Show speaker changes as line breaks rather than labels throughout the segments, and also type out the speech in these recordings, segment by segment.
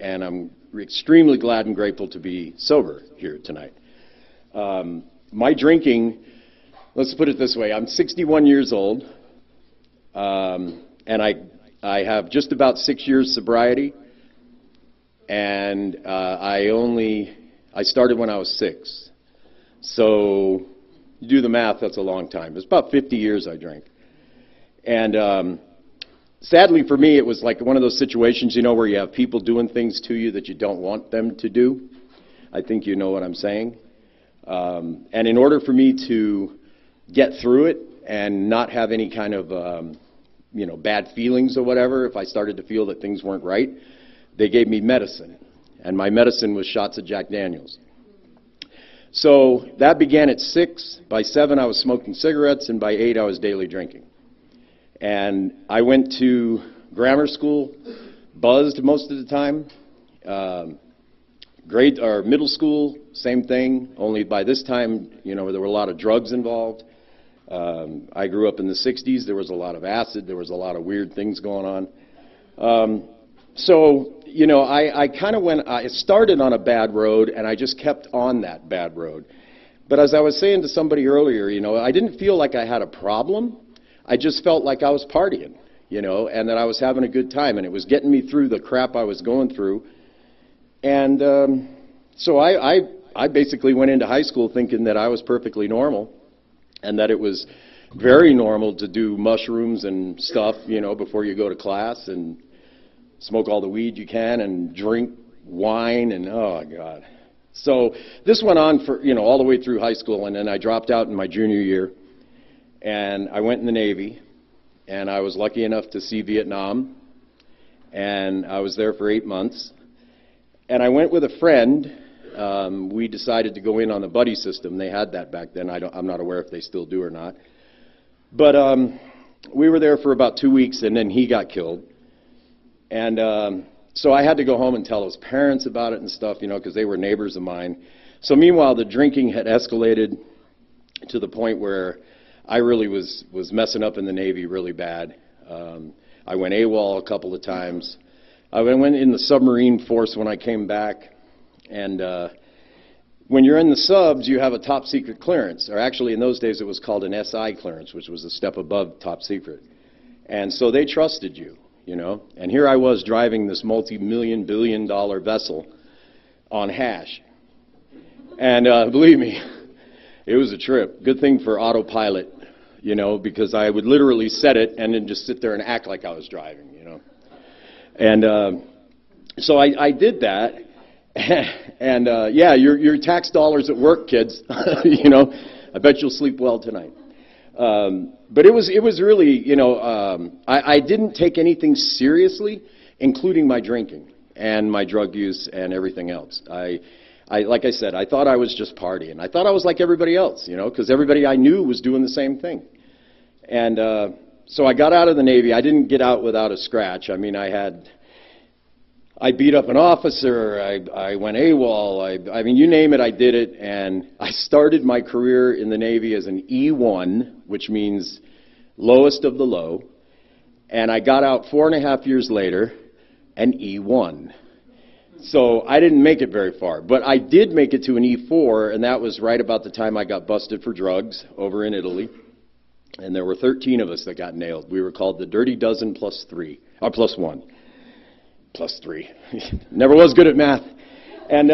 and I'm extremely glad and grateful to be sober here tonight. My drinking, let's put it this way, I'm 61 years old, and I have just about 6 years sobriety, and I started when I was 6. So you do the math, that's a long time. It's about 50 years I drank. And sadly for me, it was like one of those situations, you know, where you have people doing things to you that you don't want them to do. I think you know what I'm saying. And in order for me to get through it and not have any kind of, you know, bad feelings or whatever, if I started to feel that things weren't right, they gave me medicine. And my medicine was shots of Jack Daniels. So that began at 6. By 7, I was smoking cigarettes, and by 8, I was daily drinking. And I went to grammar school, buzzed most of the time. Middle school, same thing, only by this time, you know, there were a lot of drugs involved. I grew up in the 60s. There was a lot of acid. There was a lot of weird things going on. So, you know, I started on a bad road, and I just kept on that bad road. But as I was saying to somebody earlier, you know, I didn't feel like I had a problem. I just felt like I was partying, you know, and that I was having a good time, and it was getting me through the crap I was going through. And so I basically went into high school thinking that I was perfectly normal, and that it was very normal to do mushrooms and stuff, you know, before you go to class, and smoke all the weed you can, and drink wine, and oh God. So this went on for, you know, all the way through high school, and then I dropped out in my junior year, and I went in the Navy, and I was lucky enough to see Vietnam, and I was there for 8 months, and I went with a friend. We decided to go in on the buddy system. They had that back then. I'm not aware if they still do or not. But we were there for about 2 weeks, and then he got killed. And so I had to go home and tell his parents about it and stuff, you know, because they were neighbors of mine. So meanwhile, the drinking had escalated to the point where I really was messing up in the Navy really bad. I went AWOL a couple of times. I went in the submarine force when I came back. And when you're in the subs, you have a top secret clearance. Or actually, in those days, it was called an SI clearance, which was a step above top secret. And so they trusted you. You know, and here I was driving this multi-million, billion-dollar vessel on hash. And believe me, it was a trip. Good thing for autopilot, you know, because I would literally set it and then just sit there and act like I was driving, you know. And so I did that. And yeah, your tax dollars at work, kids. You know, I bet you'll sleep well tonight. But it was really, you know, I didn't take anything seriously, including my drinking and my drug use and everything else. Like I said, I thought I was just partying. I thought I was like everybody else, you know, because everybody I knew was doing the same thing. And so I got out of the Navy. I didn't get out without a scratch. I mean, I beat up an officer, I went AWOL, I mean, you name it, I did it, and I started my career in the Navy as an E1, which means lowest of the low, and I got out 4.5 years later, an E1. So I didn't make it very far, but I did make it to an E4, and that was right about the time I got busted for drugs over in Italy, and there were 13 of us that got nailed. We were called the Dirty Dozen plus 3, or plus 1. Plus 3. Never was good at math. And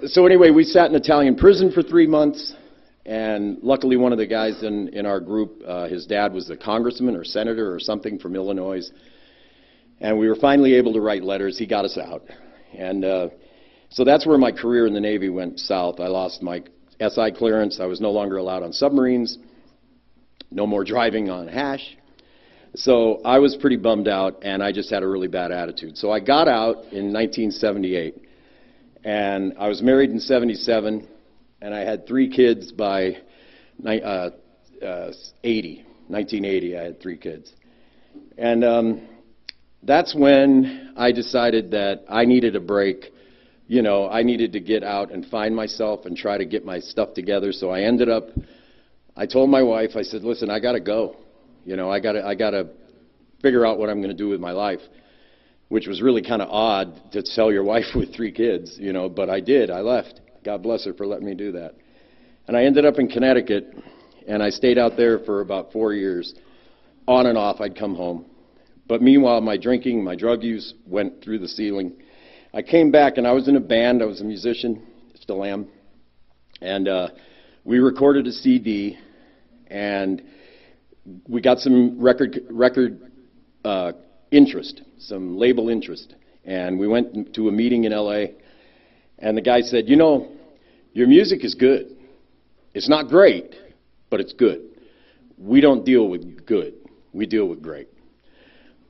so anyway, we sat in Italian prison for 3 months, and luckily one of the guys in our group, his dad was a congressman or senator or something from Illinois, and we were finally able to write letters. He got us out. And so that's where my career in the Navy went south. I lost my SI clearance. I was no longer allowed on submarines. No more driving on hash. So I was pretty bummed out, and I just had a really bad attitude. So I got out in 1978, and I was married in 77, and I had 3 kids by 1980. I had 3 kids. And that's when I decided that I needed a break. You know, I needed to get out and find myself and try to get my stuff together. So I told my wife, I said, listen, I got to go. You know, I gotta figure out what I'm going to do with my life. which was really kind of odd to tell your wife with 3 kids, you know, but I did. I left. God bless her for letting me do that. And I ended up in Connecticut, and I stayed out there for about 4 years. On and off, I'd come home. But meanwhile, my drinking, my drug use went through the ceiling. I came back, and I was in a band. I was a musician, still am. And we recorded a CD, and we got some record interest, some label interest. And we went to a meeting in L.A., and the guy said, you know, your music is good. It's not great, but it's good. We don't deal with good. We deal with great.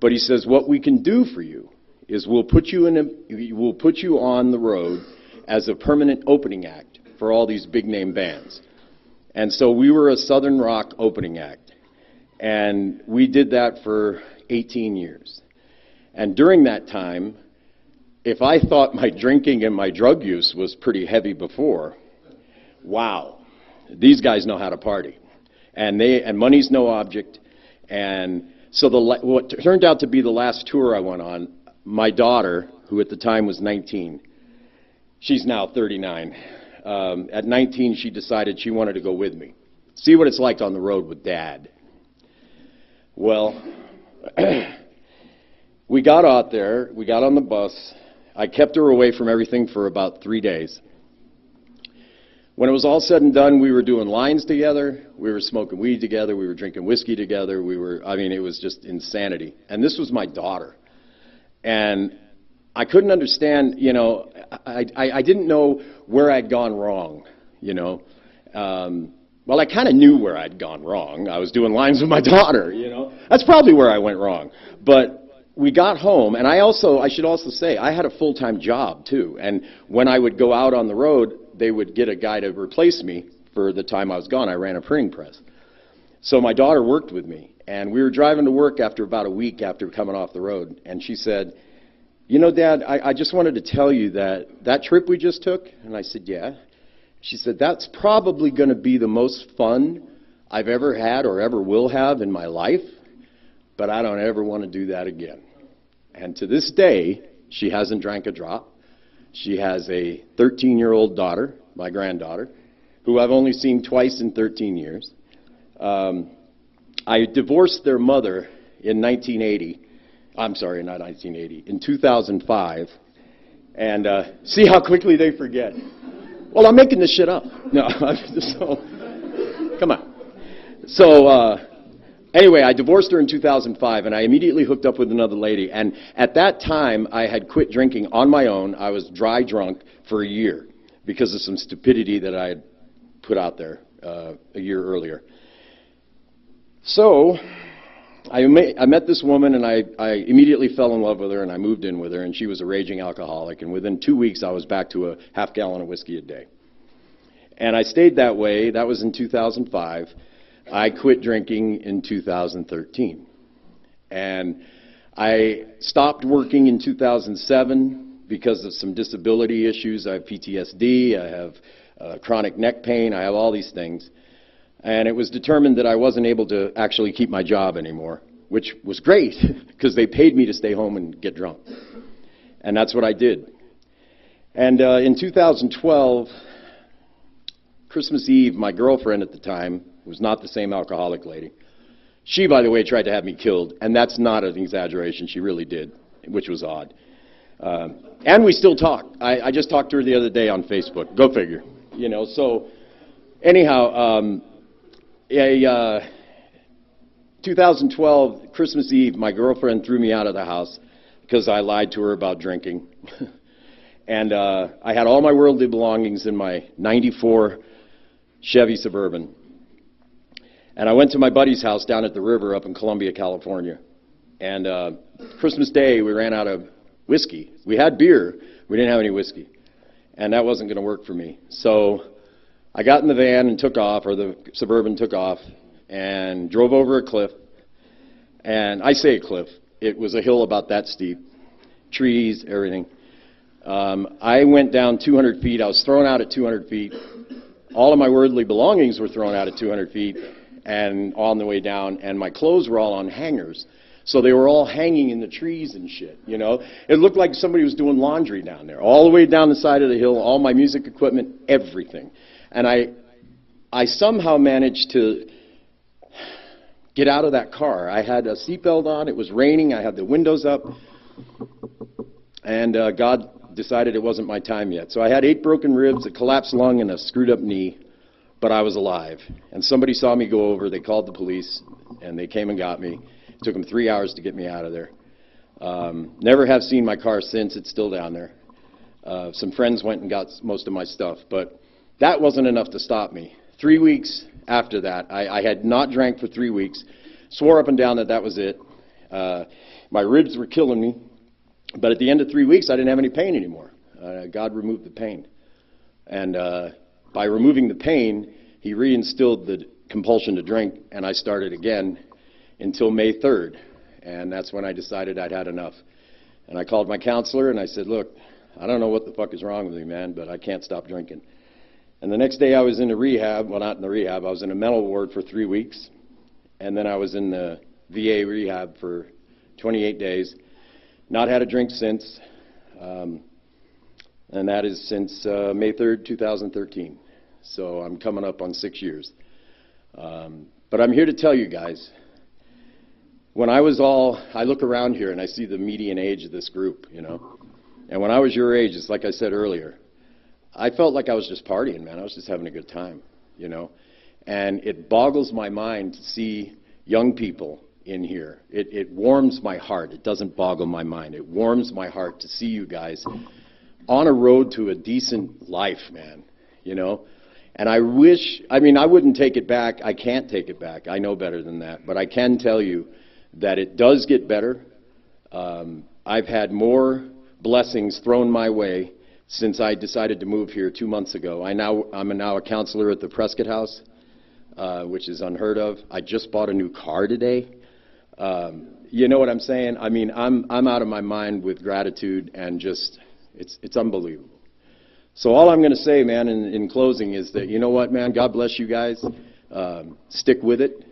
But he says, what we can do for you is we'll put you on the road as a permanent opening act for all these big name bands. And so we were a Southern rock opening act. And we did that for 18 years. And during that time, if I thought my drinking and my drug use was pretty heavy before, wow, these guys know how to party. And money's no object. And so what turned out to be the last tour I went on, my daughter, who at the time was 19, she's now 39. At 19, she decided she wanted to go with me. See what it's like on the road with Dad. Well, we got out there, we got on the bus. I kept her away from everything for about 3 days. When it was all said and done, we were doing lines together, we were smoking weed together, we were drinking whiskey together, it was just insanity. And this was my daughter. And I couldn't understand, you know, I didn't know where I'd gone wrong, you know. Well, I kind of knew where I'd gone wrong. I was doing lines with my daughter, you know. That's probably where I went wrong. But we got home, and I should also say, I had a full-time job, too. And when I would go out on the road, they would get a guy to replace me for the time I was gone. I ran a printing press. So my daughter worked with me, and we were driving to work after about a week after coming off the road, and she said, you know, Dad, I just wanted to tell you that trip we just took, and I said, yeah. She said, that's probably going to be the most fun I've ever had or ever will have in my life, but I don't ever want to do that again. And to this day, she hasn't drank a drop. She has a 13-year-old daughter, my granddaughter, who I've only seen twice in 13 years. I divorced their mother in 1980. I'm sorry, not 1980, in 2005. And see how quickly they forget. Well, I'm making this shit up. No, so, come on. So, anyway, I divorced her in 2005, and I immediately hooked up with another lady. And at that time, I had quit drinking on my own. I was dry drunk for a year because of some stupidity that I had put out there a year earlier. So I met this woman, and I immediately fell in love with her, and I moved in with her, and she was a raging alcoholic. And within 2 weeks, I was back to a half gallon of whiskey a day. And I stayed that way. That was in 2005. I quit drinking in 2013. And I stopped working in 2007 because of some disability issues. I have PTSD, I have chronic neck pain, I have all these things. And it was determined that I wasn't able to actually keep my job anymore, which was great because they paid me to stay home and get drunk. And that's what I did. And in 2012, Christmas Eve, my girlfriend at the time, was not the same alcoholic lady. She, by the way, tried to have me killed, and that's not an exaggeration. She really did, which was odd. And we still talk. I just talked to her the other day on Facebook. Go figure. You know, so anyhow, 2012, Christmas Eve, my girlfriend threw me out of the house because I lied to her about drinking. And I had all my worldly belongings in my '94 Chevy Suburban. And I went to my buddy's house down at the river up in Columbia, California. And Christmas Day, we ran out of whiskey. We had beer. We didn't have any whiskey. And that wasn't going to work for me. So I got in the van and took off, or the Suburban took off, and drove over a cliff. And I say a cliff. It was a hill about that steep. Trees, everything. I went down 200 feet. I was thrown out at 200 feet. All of my worldly belongings were thrown out at 200 feet and on the way down, and my clothes were all on hangers. So they were all hanging in the trees and shit, you know. It looked like somebody was doing laundry down there, all the way down the side of the hill, all my music equipment, everything. And I somehow managed to get out of that car. I had a seatbelt on, it was raining, I had the windows up, and God decided it wasn't my time yet. So I had 8 broken ribs, a collapsed lung, and a screwed up knee, but I was alive. And somebody saw me go over, they called the police, and they came and got me. It took them 3 hours to get me out of there. Never have seen my car since, it's still down there. Some friends went and got most of my stuff, but that wasn't enough to stop me. 3 weeks after that, I had not drank for 3 weeks, swore up and down that that was it. My ribs were killing me, but at the end of 3 weeks, I didn't have any pain anymore. God removed the pain. And by removing the pain, he reinstilled the compulsion to drink, and I started again until May 3rd. And that's when I decided I'd had enough. And I called my counselor, and I said, look, I don't know what the fuck is wrong with me, man, but I can't stop drinking. And the next day I was in a rehab, well, not in the rehab, I was in a mental ward for 3 weeks. And then I was in the VA rehab for 28 days. Not had a drink since, and that is since May 3rd, 2013. So I'm coming up on 6 years. But I'm here to tell you guys, when I look around here and I see the median age of this group, you know, and when I was your age, it's like I said earlier, I felt like I was just partying, man. I was just having a good time, you know. And it boggles my mind to see young people in here. It warms my heart. It doesn't boggle my mind. It warms my heart to see you guys on a road to a decent life, man, you know. And I wish, I mean, I wouldn't take it back. I can't take it back. I know better than that. But I can tell you that it does get better. I've had more blessings thrown my way since I decided to move here 2 months ago. I'm now a counselor at the Prescott house, which is unheard of. I just bought a new car today. You know what I'm saying? I mean, I'm out of my mind with gratitude, and just, it's unbelievable. So all I'm going to say, man, in closing is that, you know what, man, God bless you guys. Stick with it.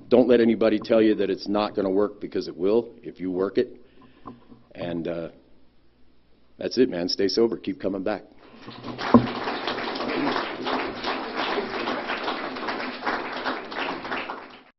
Don't let anybody tell you that it's not going to work, because it will if you work it. And that's it, man. Stay sober. Keep coming back.